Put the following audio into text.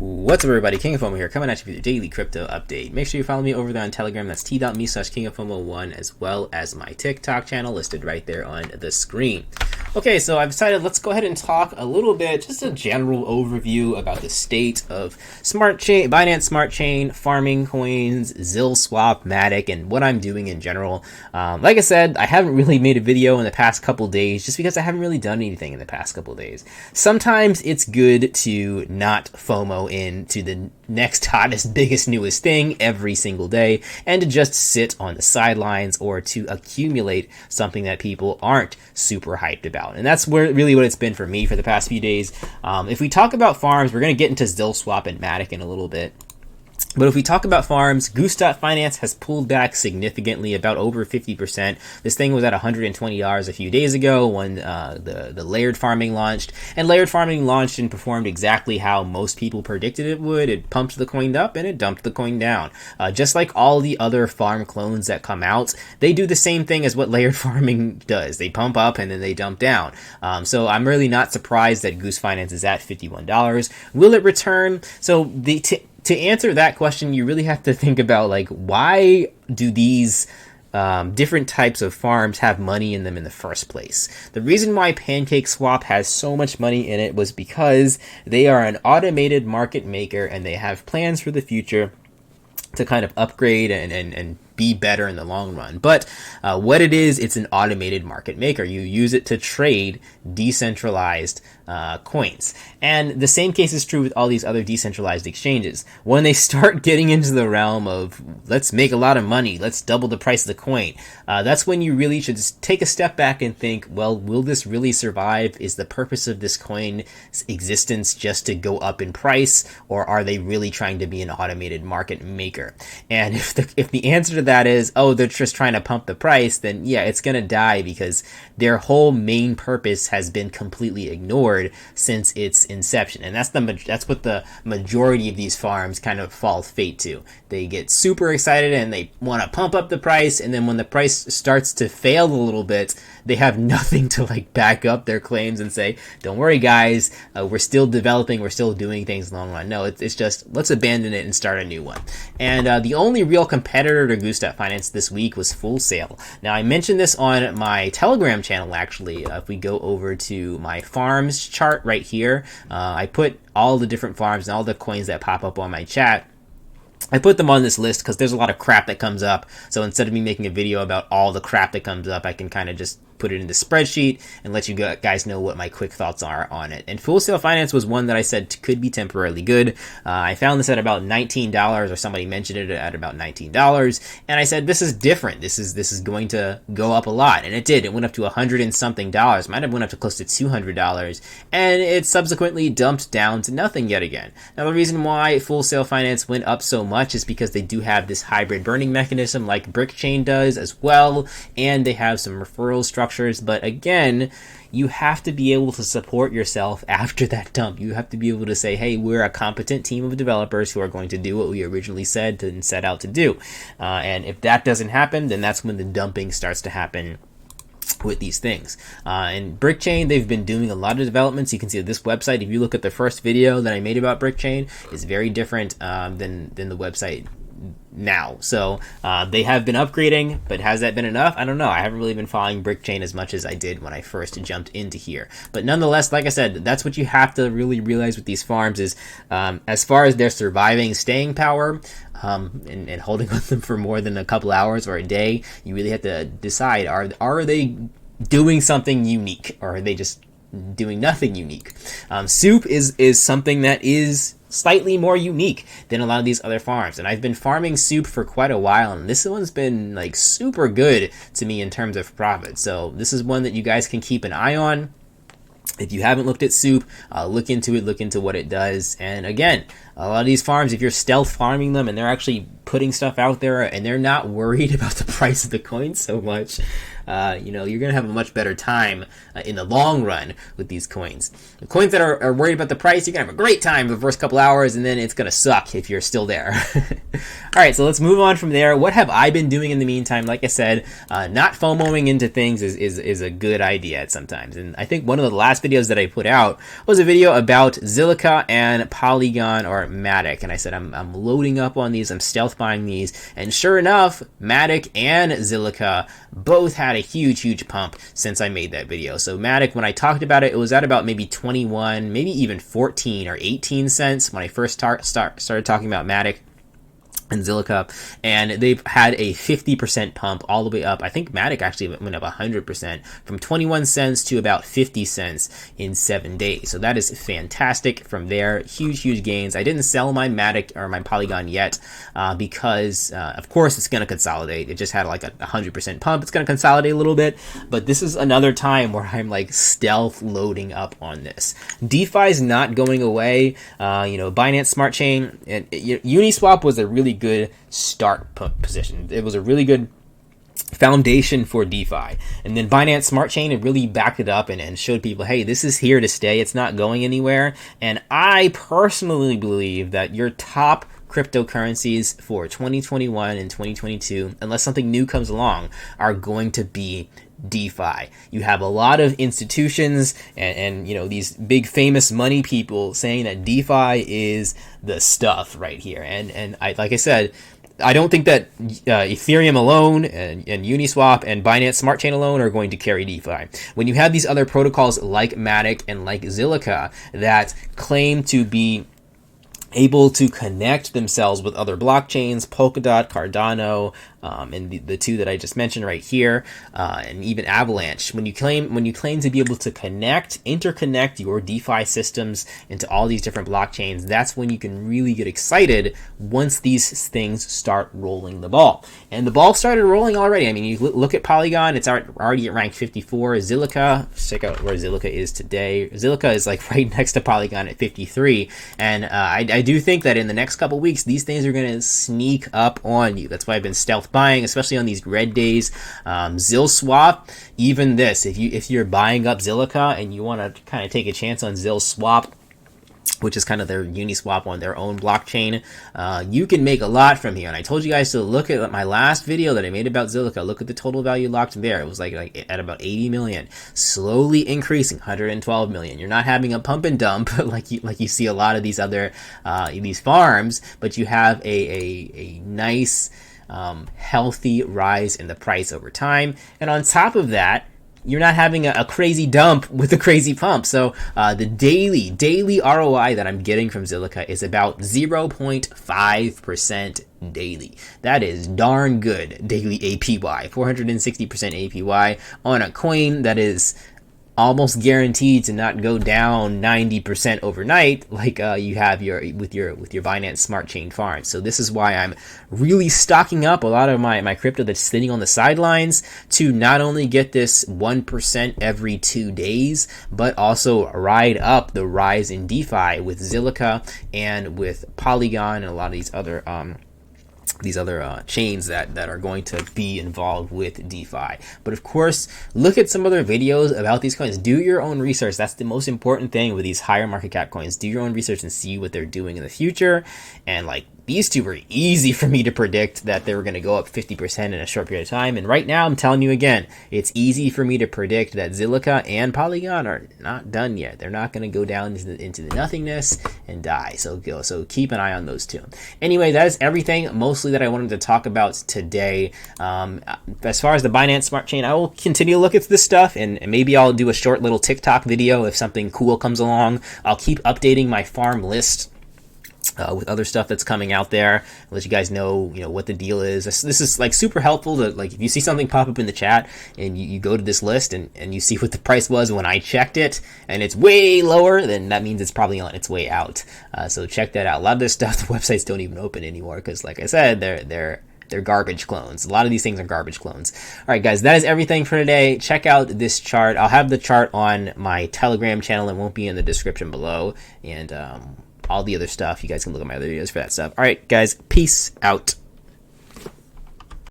What's up, everybody? King of Fomo here, coming at you with your daily crypto update. Make sure you follow me over there on Telegram. That's t.me/kingoffomo1, as well as my TikTok channel listed right there on the screen. Okay, so I've decided let's go ahead and talk a little bit, just a general overview about the state of Smart Chain, Binance Smart Chain, farming coins, Zilliqa, Matic, and what I'm doing in general. Like I said, I haven't really made a video in the past couple days just because I haven't really done anything in the past couple days. Sometimes it's good to not FOMO into the next hottest, biggest, newest thing every single day and to just sit on the sidelines or to accumulate something that people aren't super hyped about. And that's really what it's been for me for the past few days. If we talk about farms, we're going to get into Zilliqa and Matic in a little bit. But if we talk about farms, Goose.finance has pulled back significantly, about over 50%. This thing was at $120 a few days ago when the layered farming launched. And layered farming launched and performed exactly how most people predicted it would. It pumped the coin up and it dumped the coin down. Just like all the other farm clones that come out, they do the same thing as what layered farming does. They pump up and then they dump down. So I'm really not surprised that Goose Finance is at $51. Will it return? So to answer that question, you really have to think about, like, why do these different types of farms have money in them in the first place? The reason why PancakeSwap has so much money in it was because they are an automated market maker and they have plans for the future to kind of upgrade and be better in the long run. But what it is, it's an automated market maker. You use it to trade decentralized coins. And the same case is true with all these other decentralized exchanges. When they start getting into the realm of, let's make a lot of money, let's double the price of the coin, that's when you really should just take a step back and think, well, will this really survive? Is the purpose of this coin's existence just to go up in price, or are they really trying to be an automated market maker? And if the answer to that is, oh, they're just trying to pump the price, then yeah, it's going to die because their whole main purpose has been completely ignored since its inception. And that's what the majority of these farms kind of fall fate to. They get super excited and they want to pump up the price, and then when the price starts to fail a little bit, they have nothing to like back up their claims and say, don't worry guys, we're still developing, we're still doing things in the long run. No, it's just, let's abandon it and start a new one. And the only real competitor to Goose.finance this week was Full Sail. Now, I mentioned this on my Telegram channel, actually. If we go over to my farms chart right here, I put all the different farms and all the coins that pop up on my chat. I put them on this list because there's a lot of crap that comes up. So instead of me making a video about all the crap that comes up, I can kind of just put it in the spreadsheet and let you guys know what my quick thoughts are on it. And Full Sail Finance was one that I said could be temporarily good. I found this at about $19, or somebody mentioned it at about $19, and I said this is different. This is going to go up a lot, and it did. It went up to $100 and something. Might have went up to close to $200, and it subsequently dumped down to nothing yet again. Now, the reason why Full Sail Finance went up so much is because they do have this hybrid burning mechanism like Brickchain does as well, and they have some referral structures. But again, you have to be able to support yourself after that dump. You have to be able to say, hey, we're a competent team of developers who are going to do what we originally said and set out to do. And if that doesn't happen, then that's when the dumping starts to happen with these things. And Brickchain, they've been doing a lot of developments. You can see this website, if you look at the first video that I made about Brickchain, is very different than the website now. So they have been upgrading, but has that been enough? I don't know. I haven't really been following Brickchain as much as I did when I first jumped into here. But nonetheless, like I said, that's what you have to really realize with these farms is as far as their surviving staying power and holding on them for more than a couple hours or a day, you really have to decide, are they doing something unique, or are they just doing nothing unique? Soup is something that is slightly more unique than a lot of these other farms, and I've been farming Soup for quite a while, and this one's been like super good to me in terms of profit. So this is one that you guys can keep an eye on. If you haven't looked at Soup, look into it, look into what it does. And again, a lot of these farms, if you're stealth farming them and they're actually putting stuff out there and they're not worried about the price of the coin so much, you know, you're going to have a much better time in the long run with these coins. The coins that are worried about the price, you're going to have a great time the first couple hours, and then it's going to suck if you're still there. All right, so let's move on from there. What have I been doing in the meantime? Like I said, not FOMOing into things is a good idea sometimes. And I think one of the last videos that I put out was a video about Zilliqa and Polygon or Matic. And I said, I'm loading up on these, I'm stealth buying these. And sure enough, Matic and Zilliqa both had a huge pump since I made that video. So Matic, when I talked about it, it was at about maybe 21, maybe even 14 or 18 cents when I first started talking about Matic and Zilliqa, and they've had a 50% pump all the way up. I think Matic actually went up 100% from 21 cents to about 50 cents in 7 days. So that is fantastic from there. Huge gains. I didn't sell my Matic or my Polygon yet because, of course, it's going to consolidate. It just had like a 100% pump. It's going to consolidate a little bit, but this is another time where I'm like stealth loading up on this. DeFi is not going away. You know, Binance Smart Chain and Uniswap was a really good start position. It was a really good foundation for DeFi, and then Binance Smart Chain, it really backed it up and showed people, hey, this is here to stay, it's not going anywhere. And I personally believe that your top cryptocurrencies for 2021 and 2022, unless something new comes along, are going to be DeFi. You have a lot of institutions and you know, these big famous money people saying that DeFi is the stuff right here. And like I said, I don't think that Ethereum alone and Uniswap and Binance Smart Chain alone are going to carry DeFi. When you have these other protocols like Matic and like Zilliqa that claim to be able to connect themselves with other blockchains, Polkadot, Cardano, and the two that I just mentioned right here, and even Avalanche. When you claim to be able to interconnect your DeFi systems into all these different blockchains, that's when you can really get excited once these things start rolling the ball. And the ball started rolling already. I mean, you look at Polygon, it's already at rank 54. Zilliqa, check out where Zilliqa is today. Zilliqa is like right next to Polygon at 53. And I do think that in the next couple weeks, these things are going to sneak up on you. That's why I've been stealth buying, especially on these red days. ZilSwap, even this, if you're buying up Zilliqa and you want to kind of take a chance on ZilSwap, which is kind of their Uniswap on their own blockchain, you can make a lot from here. And I told you guys to look at my last video that I made about Zilliqa. Look at the total value locked there. It was like at about 80 million, slowly increasing, 112 million. You're not having a pump and dump like you see a lot of these other these farms, but you have a nice healthy rise in the price over time. And on top of that, you're not having a crazy dump with a crazy pump. So the daily ROI that I'm getting from Zilliqa is about 0.5% daily. That is darn good daily APY, 460% APY on a coin that is almost guaranteed to not go down 90% overnight like you have with your Binance Smart Chain farm. So this is why I'm really stocking up a lot of my crypto that's sitting on the sidelines to not only get this 1% every 2 days, but also ride up the rise in DeFi with Zilliqa and with Polygon and a lot of these other chains that are going to be involved with DeFi. But of course, look at some other videos about these coins. Do your own research. That's the most important thing with these higher market cap coins. Do your own research and see what they're doing in the future. And like, these two were easy for me to predict that they were going to go up 50% in a short period of time. And right now, I'm telling you again, it's easy for me to predict that Zilliqa and Polygon are not done yet. They're not going to go down into the nothingness and die. So keep an eye on those two. Anyway, that is everything mostly that I wanted to talk about today. As far as the Binance Smart Chain, I will continue to look at this stuff, and maybe I'll do a short little TikTok video if something cool comes along. I'll keep updating my farm list with other stuff that's coming out there. I'll let you guys know, what the deal is. This is like super helpful to, like, if you see something pop up in the chat and you go to this list and you see what the price was when I checked it and it's way lower, then that means it's probably on its way out. So check that out. A lot of this stuff, the websites don't even open anymore because, like I said, they're garbage clones. A lot of these things are garbage clones. All right, guys, that is everything for today. Check out this chart. I'll have the chart on my Telegram channel. It won't be in the description below. And all the other stuff, you guys can look at my other videos for that stuff. All right, guys, peace out.